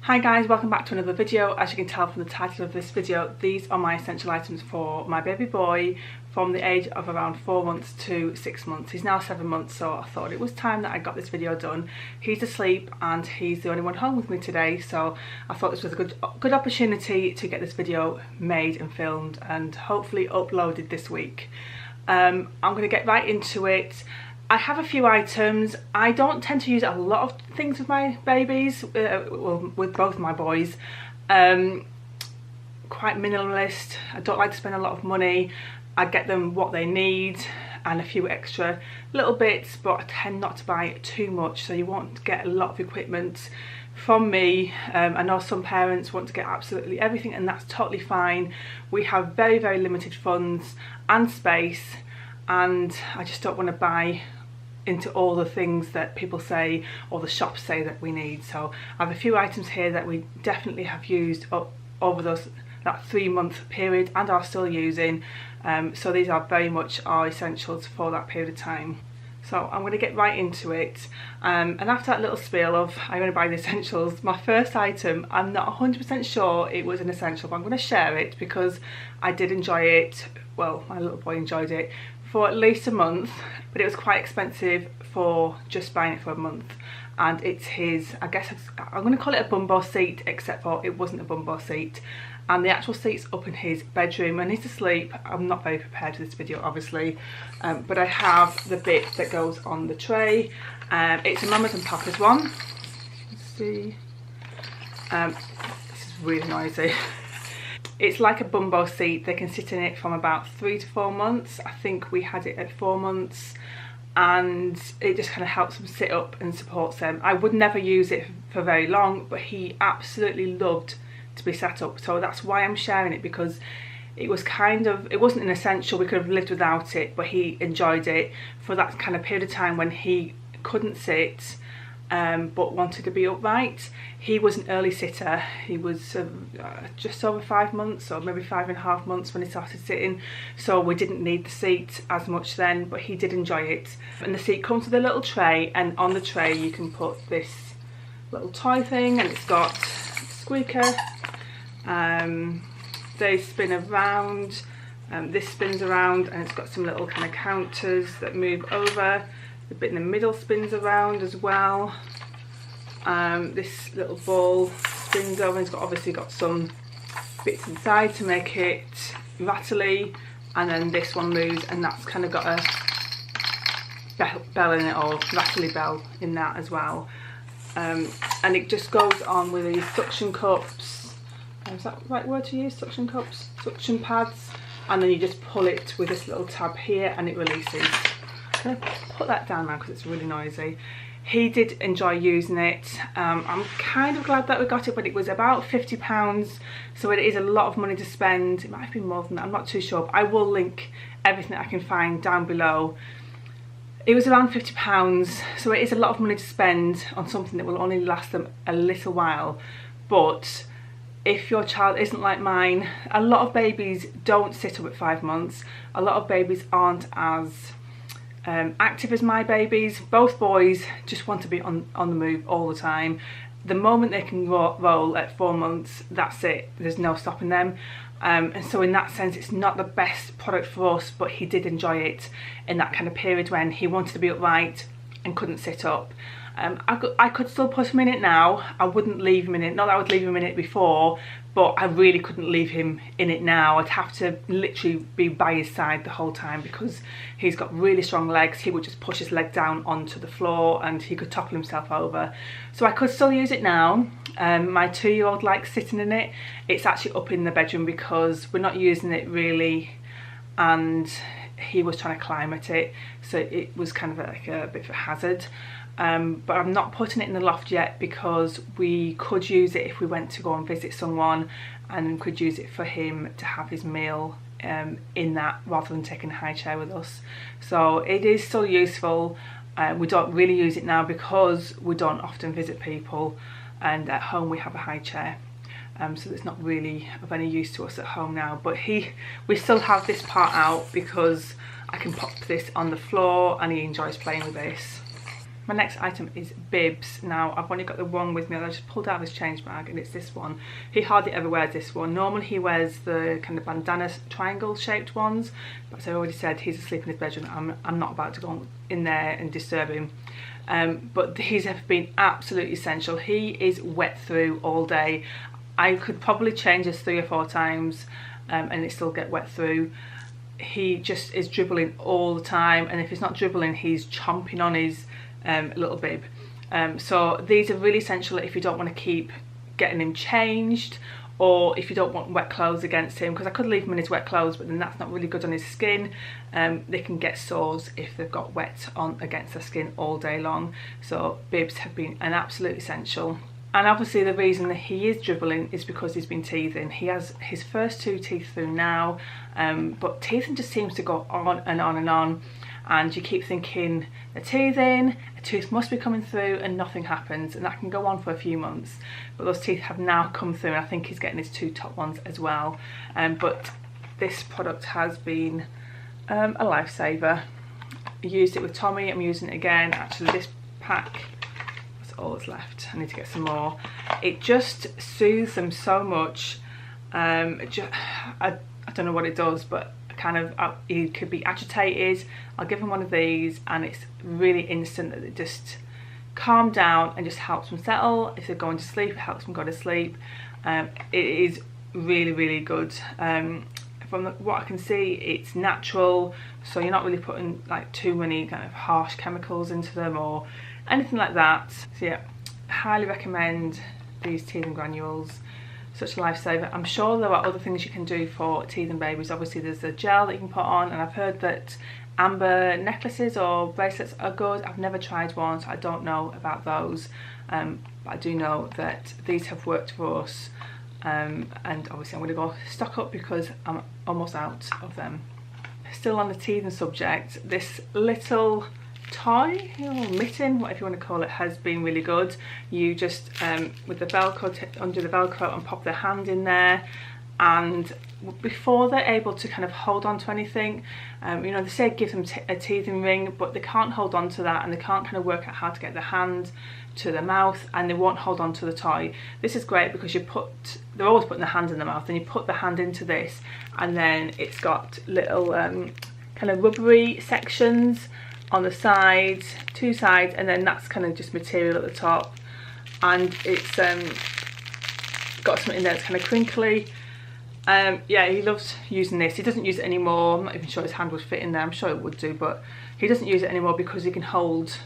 Hi guys, welcome back to another video. As you can tell from the title of this video, these are my essential items for my baby boy from the age of around 4 months to 6 months. He's now 7 months, so I thought it was time that I got this video done. He's asleep and he's the only one home with me today, so I thought this was a good opportunity to get this video made and filmed and hopefully uploaded this week. I'm going to get right into it. I have a few items. I don't tend to use a lot of things with my babies, well, with both my boys. Quite minimalist. I don't like to spend a lot of money. I get them what they need and a few extra little bits, but I tend not to buy too much, so you won't get a lot of equipment from me. I know some parents want to get absolutely everything, and that's totally fine. We have very, very limited funds and space, and I just don't want to buy into all the things that people say or the shops say that we need. So I have a few items here that we definitely have used over that 3-month period and are still using. So these are very much our essentials for that period of time. So I'm going to get right into it. And after that little spiel of I'm going to buy the essentials, my first item, I'm not 100% sure it was an essential, but I'm going to share it because I did enjoy it. Well, my little boy enjoyed it for at least a month, but it was quite expensive for just buying it for a month. And it's his, I guess I'm going to call it a bumbo seat, except for it wasn't a bumbo seat. And the actual seat's up in his bedroom and he's asleep. I'm not very prepared for this video, obviously, but I have the bit that goes on the tray. It's a Mamas and Papas one. Let's see. This is really noisy. It's like a bumbo seat. They can sit in it from about 3 to 4 months. I think we had it at 4 months, and it just kind of helps them sit up and supports them. I would never use it for very long, but he absolutely loved to be sat up, so that's why I'm sharing it, because it was it wasn't an essential. We could have lived without it, but he enjoyed it for that kind of period of time when he couldn't sit but wanted to be upright. He was an early sitter. He was just over 5 months, or maybe 5.5 months when he started sitting, so we didn't need the seat as much then, but he did enjoy it. And the seat comes with a little tray, and on the tray you can put this little toy thing, and it's got a squeaker. They spin around, this spins around, and it's got some little kind of counters that move over. The bit in the middle spins around as well. This little ball spins over, and it's obviously got some bits inside to make it rattly, and then this one moves, and that's kind of got a bell in it, or rattly bell in that as well. And it just goes on with these suction cups. Is that the right word to use? Suction cups? Suction pads. And then you just pull it with this little tab here and it releases. I'm going to put that down now because it's really noisy. He did enjoy using it. I'm kind of glad that we got it, but it was about £50, so it is a lot of money to spend. It might have been more than that, I'm not too sure, but I will link everything that I can find down below. It was around £50, so it is a lot of money to spend on something that will only last them a little while. But if your child isn't like mine, a lot of babies don't sit up at 5 months. A lot of babies aren't as active as my babies. Both boys just want to be on the move all the time. The moment they can roll at 4 months, that's it. There's no stopping them. And so in that sense, it's not the best product for us, but he did enjoy it in that kind of period when he wanted to be upright and couldn't sit up. I could still put him in it now. I wouldn't leave him in it. Not that I would leave him in it before, but I really couldn't leave him in it now. I'd have to literally be by his side the whole time because he's got really strong legs. He would just push his leg down onto the floor and he could topple himself over. So I could still use it now. My 2-year-old likes sitting in it. It's actually up in the bedroom because we're not using it really, and he was trying to climb at it, so it was kind of like a bit of a hazard. But I'm not putting it in the loft yet because we could use it if we went to go and visit someone, and could use it for him to have his meal in that rather than taking a high chair with us. So it is still useful. We don't really use it now because we don't often visit people, and at home we have a high chair. So it's not really of any use to us at home now, but we still have this part out because I can pop this on the floor and he enjoys playing with this. My next item is bibs. Now I've only got the one with me, I just pulled out of his change bag, and it's this one. He hardly ever wears this one. Normally he wears the kind of bandana triangle shaped ones, but as I already said, he's asleep in his bedroom. I'm not about to go in there and disturb him. But these have been absolutely essential. He is wet through all day. I could probably change this 3 or 4 times and it still get wet through. He just is dribbling all the time, and if he's not dribbling, he's chomping on his little bib. So these are really essential if you don't want to keep getting him changed, or if you don't want wet clothes against him, because I could leave him in his wet clothes, but then that's not really good on his skin. They can get sores if they've got wet on against their skin all day long. So bibs have been an absolute essential. And obviously the reason that he is dribbling is because he's been teething. He has his first 2 teeth through now, but teething just seems to go on and on and on. And you keep thinking, they're teething, a tooth must be coming through, and nothing happens. And that can go on for a few months. But those teeth have now come through, and I think he's getting his 2 top ones as well. But this product has been a lifesaver. I used it with Tommy, I'm using it again. Actually, this pack, all that's left. I need to get some more. It just soothes them so much. I don't know what it does, but kind of he could be agitated. I'll give him one of these, and it's really instant that it just calm down and just helps them settle. If they're going to sleep, it helps them go to sleep. It is really, really good. From what I can see, it's natural, so you're not really putting like too many kind of harsh chemicals into them or anything like that. So yeah, highly recommend these teething granules. Such a lifesaver. I'm sure there are other things you can do for teething babies. Obviously there's a gel that you can put on, and I've heard that amber necklaces or bracelets are good. I've never tried one, so I don't know about those, but I do know that these have worked for us, and obviously I'm going to go stock up because I'm almost out of them. Still on the teething subject, this little toy or mitten, whatever you want to call it, has been really good. You just with the velcro, undo the velcro and pop their hand in there, and before they're able to kind of hold on to anything, you know, they say give them a teething ring, but they can't hold on to that, and they can't kind of work out how to get their hand to the mouth, and they won't hold on to the toy. This is great because they're always putting their hand in their mouth, and you put the hand into this, and then it's got little kind of rubbery sections on the sides, 2 sides, and then that's kind of just material at the top, and it's got something in there that's kind of crinkly. Yeah, he loves using this. He doesn't use it anymore. I'm not even sure his hand would fit in there. I'm sure it would do, but he doesn't use it anymore because he can hold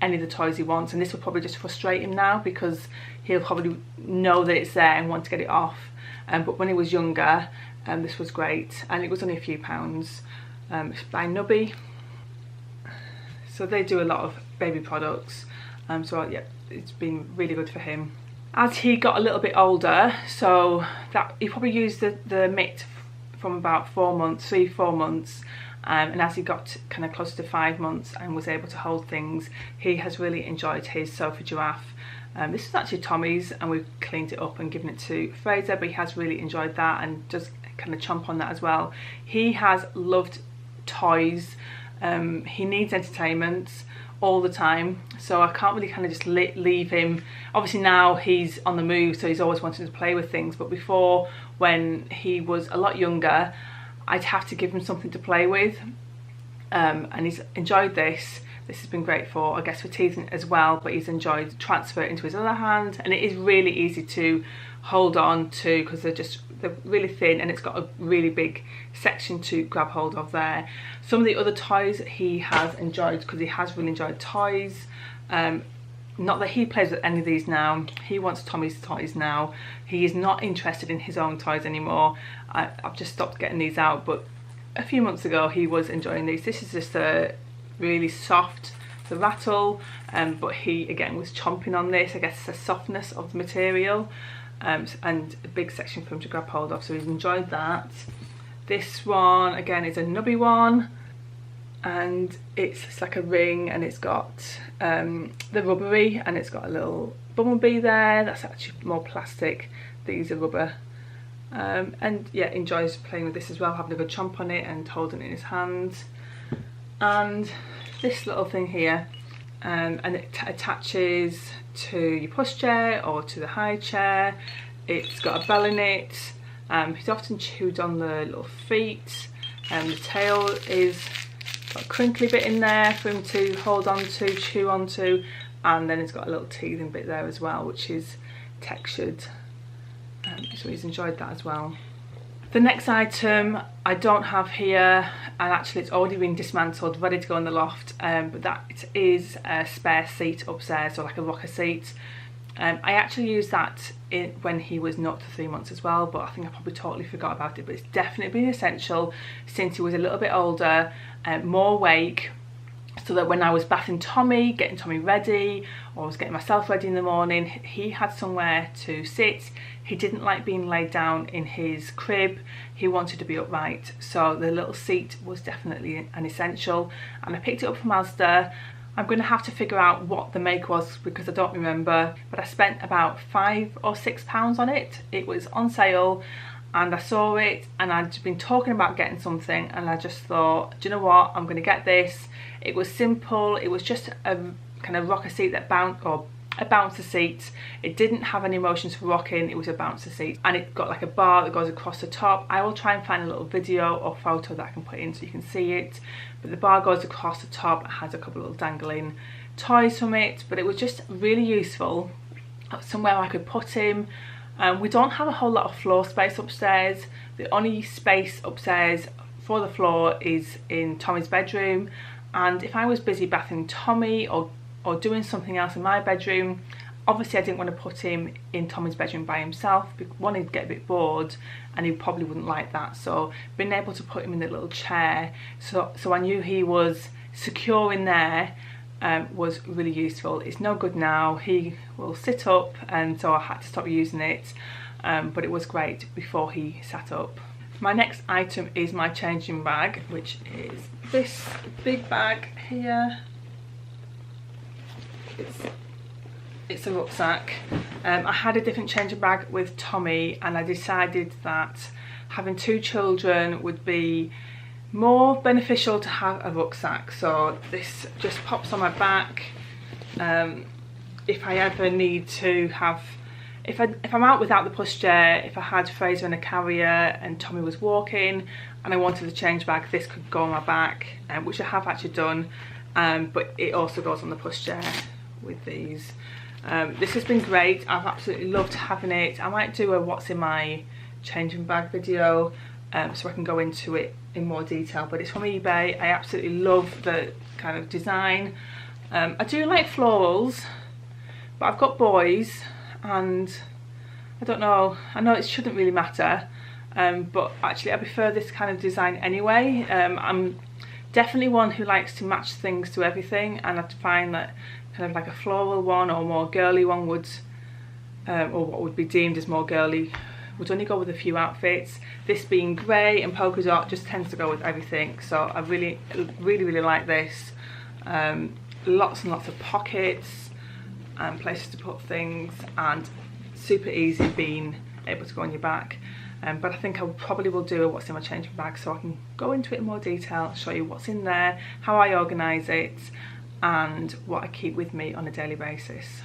any of the toys he wants, and this will probably just frustrate him now because he'll probably know that it's there and want to get it off. But when he was younger, this was great, and it was only a few pounds. It's by Nubby. So they do a lot of baby products, so yeah, it's been really good for him. As he got a little bit older, so that he probably used the mitt from about 4 months, 3-4 months, and as he got kind of closer to 5 months and was able to hold things, he has really enjoyed his sofa giraffe. This is actually Tommy's, and we've cleaned it up and given it to Fraser, but he has really enjoyed that and does kind of chomp on that as well. He has loved toys. He needs entertainment all the time, so I can't really kind of just leave him. Obviously now he's on the move, so he's always wanting to play with things, but before, when he was a lot younger, I'd have to give him something to play with, and he's enjoyed this. This has been great for, I guess, for teething as well, but he's enjoyed transfer it into his other hand, and it is really easy to hold on to because they're really thin, and it's got a really big section to grab hold of there. Some of the other toys he has enjoyed, because he has really enjoyed toys. Not that he plays with any of these now. He wants Tommy's toys now. He is not interested in his own toys anymore. I've just stopped getting these out, but a few months ago he was enjoying these. This is just a really soft, the rattle, but he again was chomping on this. I guess it's the softness of the material, and a big section for him to grab hold of, so he's enjoyed that. This one again is a Nubby one, and it's like a ring, and it's got the rubbery, and it's got a little bumblebee there. That's actually more plastic, these are rubber. And yeah, enjoys playing with this as well, having a good chomp on it and holding it in his hands. And this little thing here, and it attaches to your pushchair or to the high chair. It's got a bell in it. He's often chewed on the little feet, and the tail is got a crinkly bit in there for him to hold on to, chew onto, and then it's got a little teething bit there as well, which is textured, so he's enjoyed that as well. The next item I don't have here, and actually it's already been dismantled, ready to go in the loft, but that is a spare seat upstairs, or like a rocker seat. I actually used that when he was 0 to 3 months as well, but I think I probably totally forgot about it. But it's definitely been essential since he was a little bit older, more awake, so that when I was bathing Tommy, getting Tommy ready, or I was getting myself ready in the morning, he had somewhere to sit. He didn't like being laid down in his crib, he wanted to be upright, so the little seat was definitely an essential, and I picked it up from Asda. I'm going to have to figure out what the make was because I don't remember, but I spent about £5 or £6 on it. It was on sale and I saw it, and I'd been talking about getting something, and I just thought, do you know what, I'm going to get this. It was simple, it was just a kind of rocker seat that a bouncer seat. It didn't have any motions for rocking, it was a bouncer seat, and it got like a bar that goes across the top. I will try and find a little video or photo that I can put in so you can see it, but the bar goes across the top. It has a couple of little dangling toys from it, but it was just really useful, somewhere I could put him. We don't have a whole lot of floor space upstairs. The only space upstairs for the floor is in Tommy's bedroom, and if I was busy bathing Tommy or doing something else in my bedroom, obviously I didn't want to put him in Tommy's bedroom by himself. One, he'd get a bit bored and he probably wouldn't like that, so being able to put him in the little chair so I knew he was secure in there was really useful. It's no good now, he will sit up, and so I had to stop using it, but it was great before he sat up. My next item is my changing bag, which is this big bag here. It's a rucksack. I had a different changing bag with Tommy, and I decided that having 2 children would be more beneficial to have a rucksack. So this just pops on my back. If I ever need to have, if I'm out without the pushchair, if I had Fraser in a carrier and Tommy was walking and I wanted to change bag, this could go on my back, which I have actually done, but it also goes on the pushchair with these. This has been great. I've absolutely loved having it. I might do a what's in my changing bag video, so I can go into it in more detail, but it's from eBay. I absolutely love the kind of design. I do like florals, but I've got boys and I don't know, I know it shouldn't really matter, but actually I prefer this kind of design anyway. I'm definitely one who likes to match things to everything, and I find that kind of like a floral one or more girly one would, or what would be deemed as more girly, would only go with a few outfits. This being grey and polka dot just tends to go with everything, so I really like this. Lots and lots of pockets and places to put things, and super easy being able to go on your back. But I think I probably will do a what's in my changing bag, so I can go into it in more detail, show you what's in there, how I organise it, and what I keep with me on a daily basis.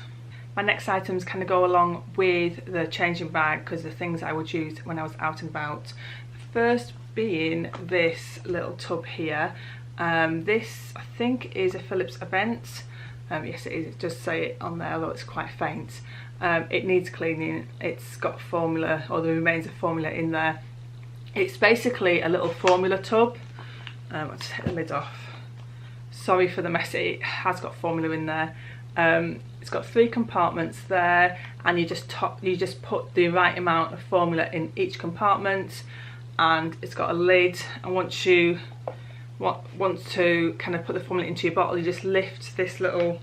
My next items kind of go along with the changing bag because the things I would use when I was out and about. The first being this little tub here. This I think is a Philips Event. Yes it is, it does say it on there, although it's quite faint. It needs cleaning. It's got formula, or the remains of formula in there. It's basically a little formula tub. I'll just take the lid off. Sorry for the mess, it has got formula in there. It's got 3 compartments there, and you just put the right amount of formula in each compartment, and it's got a lid, and once you want to kind of put the formula into your bottle, you just lift this little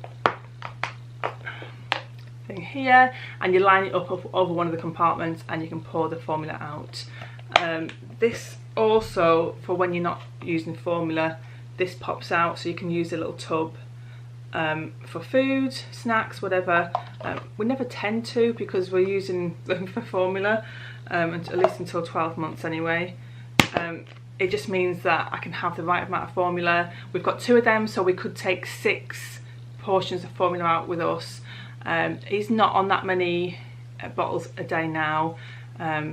thing here and you line it up over one of the compartments, and you can pour the formula out. This also, for when you're not using formula, this pops out so you can use a little tub for food, snacks, whatever. We never tend to because we're using them for formula, at least until 12 months anyway. It just means that I can have the right amount of formula. We've got 2 of them, so we could take 6 portions of formula out with us. He's not on that many bottles a day now.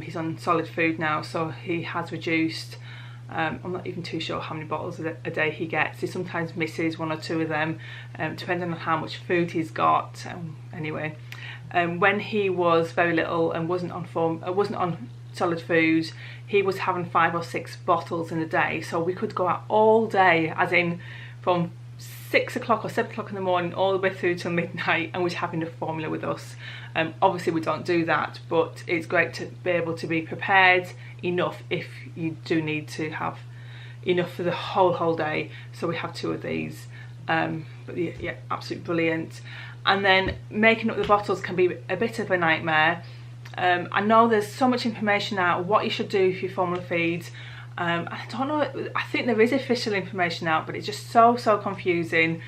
He's on solid food now, so he has reduced. I'm not even too sure how many bottles a day he gets. He sometimes misses 1 or 2 of them, depending on how much food he's got. Anyway, when he was very little and wasn't on solid food, he was having 5 or 6 bottles in a day. So we could go out all day, as in from 6 o'clock or 7 o'clock in the morning all the way through till midnight, and we'd have enough formula with us. Obviously we don't do that, but it's great to be able to be prepared enough if you do need to have enough for the whole day. So we have 2 of these, but yeah, absolutely brilliant. And then making up the bottles can be a bit of a nightmare. I know there's so much information out what you should do if you formula feed. I don't know, I think there is official information out, but it's just so confusing,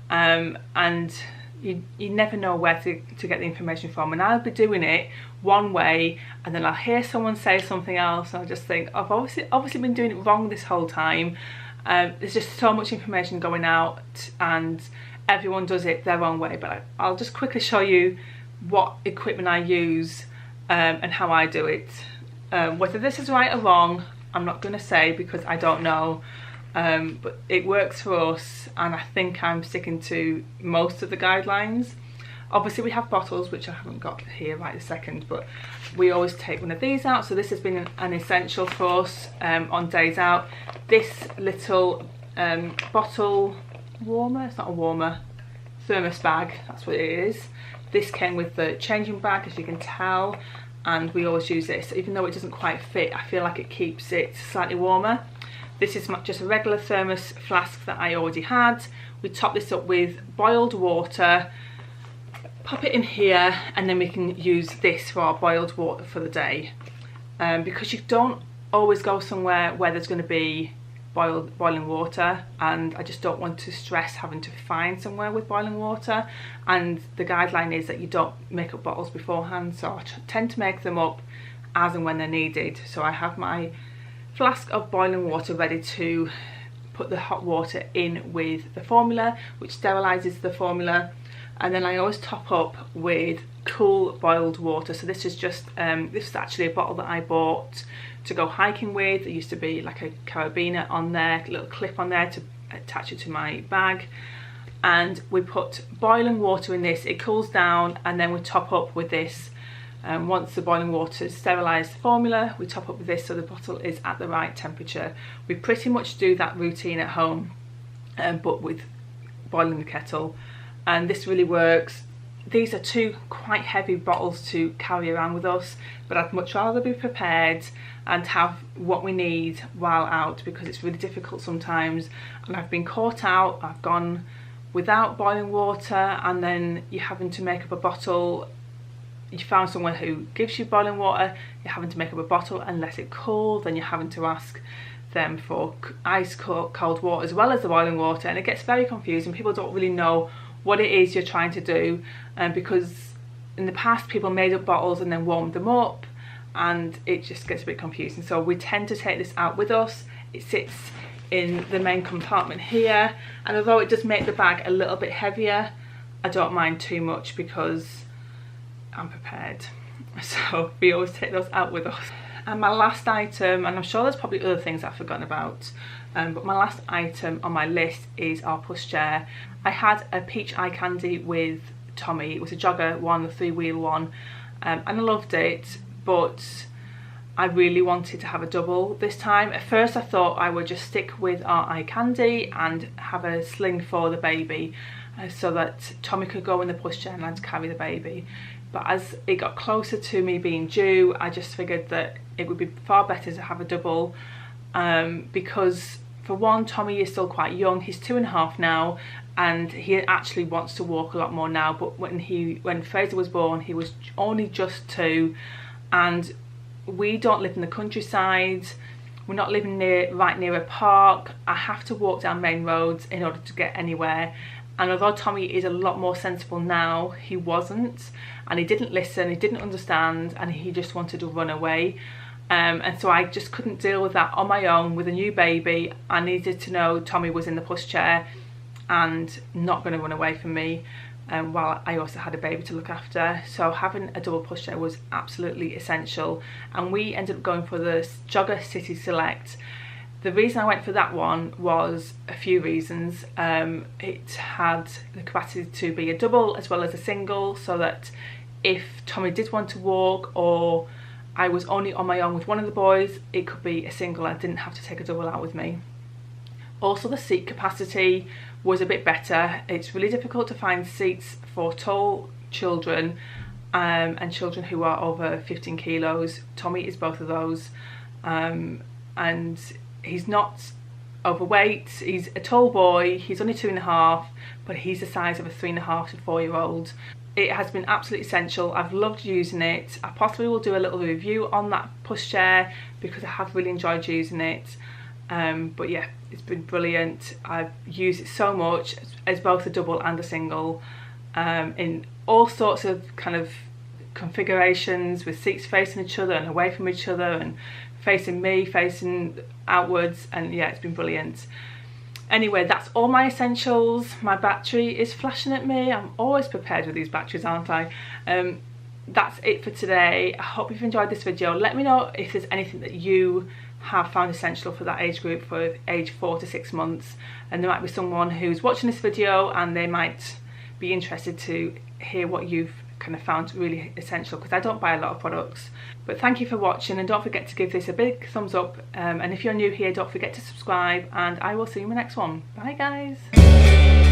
and you never know where to get the information from. And I'll be doing it one way, and then I'll hear someone say something else, and I'll just think, I've obviously been doing it wrong this whole time. There's just so much information going out, and everyone does it their own way. But I'll just quickly show you what equipment I use and how I do it. Whether this is right or wrong, I'm not going to say, because I don't know, but it works for us, and I think I'm sticking to most of the guidelines. Obviously we have bottles, which I haven't got here right this second, but we always take one of these out, so this has been an essential for us on days out. This little bottle warmer, it's not a warmer, thermos bag, that's what it is. This came with the changing bag, as you can tell, and we always use this. Even though it doesn't quite fit, I feel like it keeps it slightly warmer. This is just a regular thermos flask that I already had. We top this up with boiled water, pop it in here, and then we can use this for our boiled water for the day. Because you don't always go somewhere where there's going to be boiling water, and I just don't want to stress having to find somewhere with boiling water. And the guideline is that you don't make up bottles beforehand, so I tend to make them up as and when they're needed. So I have my flask of boiling water ready to put the hot water in with the formula, which sterilises the formula, and then I always top up with cool boiled water. So this is just this is actually a bottle that I bought to go hiking with. There used to be like a carabiner on there, a little clip on there to attach it to my bag, and we put boiling water in this. It cools down, and then we top up with this. Once the boiling water has sterilised the formula, we top up with this so the bottle is at the right temperature. We pretty much do that routine at home, but with boiling the kettle, and this really works. These are 2 quite heavy bottles to carry around with us, but I'd much rather be prepared and have what we need while out, because it's really difficult sometimes. And I've been caught out, I've gone without boiling water, and then you're having to make up a bottle. You found someone who gives you boiling water, you're having to make up a bottle and let it cool, then you're having to ask them for ice cold water as well as the boiling water, and it gets very confusing. People don't really know what it is you're trying to do, because in the past people made up bottles and then warmed them up, and it just gets a bit confusing. So we tend to take this out with us. It sits in the main compartment here, and although it does make the bag a little bit heavier, I don't mind too much because I'm prepared. So we always take those out with us. And my last item, and I'm sure there's probably other things I've forgotten about, but my last item on my list is our pushchair. I had a peach eye candy with Tommy. It was a jogger one, the 3-wheel one, and I loved it, but I really wanted to have a double this time. At first I thought I would just stick with our eye candy and have a sling for the baby, so that Tommy could go in the pushchair and I'd carry the baby. But as it got closer to me being due, I just figured that it would be far better to have a double, because for one, Tommy is still quite young. He's 2.5 now, and he actually wants to walk a lot more now. But when Fraser was born, he was only just 2, and we don't live in the countryside. We're not living right near a park. I have to walk down main roads in order to get anywhere. And although Tommy is a lot more sensible now, he wasn't, and he didn't listen, he didn't understand, and he just wanted to run away. And so I just couldn't deal with that on my own with a new baby. I needed to know Tommy was in the pushchair, and not going to run away from me while I also had a baby to look after. So having a double pushchair was absolutely essential, and we ended up going for the Jogger City Select. The reason I went for that one was a few reasons. It had the capacity to be a double as well as a single, so that if Tommy did want to walk or I was only on my own with one of the boys, it could be a single. I didn't have to take a double out with me. Also, the seat capacity was a bit better. It's really difficult to find seats for tall children and children who are over 15 kilos. Tommy is both of those, and he's not overweight. He's a tall boy. He's only 2.5, but he's the size of a 3.5 to 4-year-old. It has been absolutely essential. I've loved using it. I possibly will do a little review on that pushchair because I have really enjoyed using it. But yeah, it's been brilliant. I've used it so much as both a double and a single, in all sorts of kind of configurations, with seats facing each other and away from each other and facing me, facing outwards, and yeah, it's been brilliant. Anyway, that's all my essentials. My battery is flashing at me. I'm always prepared with these batteries, aren't I? That's it for today. I hope you've enjoyed this video. Let me know if there's anything that you have found essential for that age group, for age 4 to 6 months. And there might be someone who's watching this video and they might be interested to hear what you've kind of found really essential, because I don't buy a lot of products. But thank you for watching, and don't forget to give this a big thumbs up, and if you're new here, don't forget to subscribe, and I will see you in the next one. Bye guys.